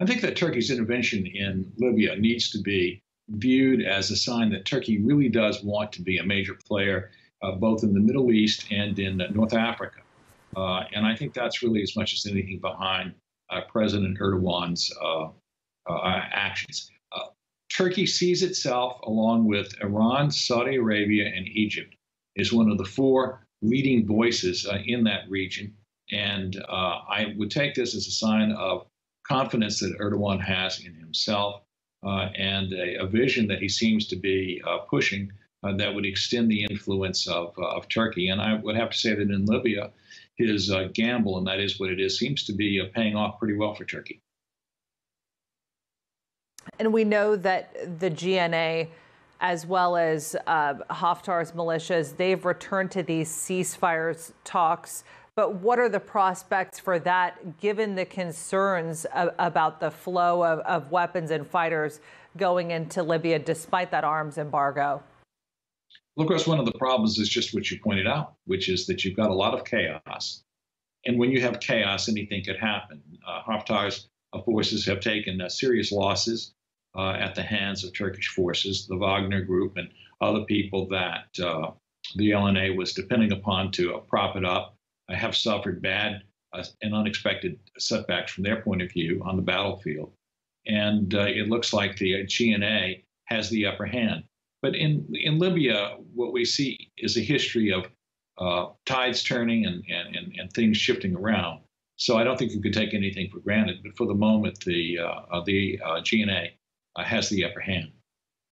I think that Turkey's intervention in Libya needs to be viewed as a sign that Turkey really does want to be a major player, both in the Middle East and in North Africa. And I think that's really as much as anything behind President Erdogan's actions. Turkey sees itself, along with Iran, Saudi Arabia, and Egypt, as one of the four leading voices in that region. And I would take this as a sign of confidence that Erdogan has in himself and a vision that he seems to be pushing that would extend the influence of Turkey. And I would have to say that in Libya, his gamble, and that is what it is, seems to be paying off pretty well for Turkey. And we know that the GNA, as well as Haftar's militias, they've returned to these ceasefire talks. But what are the prospects for that, given the concerns about the flow of weapons and fighters going into Libya despite that arms embargo? Well, of course, one of the problems is just what you pointed out, which is that you've got a lot of chaos. And when you have chaos, anything could happen. Haftar's forces have taken serious losses at the hands of Turkish forces, the Wagner Group and other people that the LNA was depending upon to prop it up, have suffered bad and unexpected setbacks from their point of view on the battlefield. And it looks like the GNA has the upper hand. But in Libya, what we see is a history of tides turning and things shifting around. So I don't think you could take anything for granted. But for the moment, the GNA has the upper hand.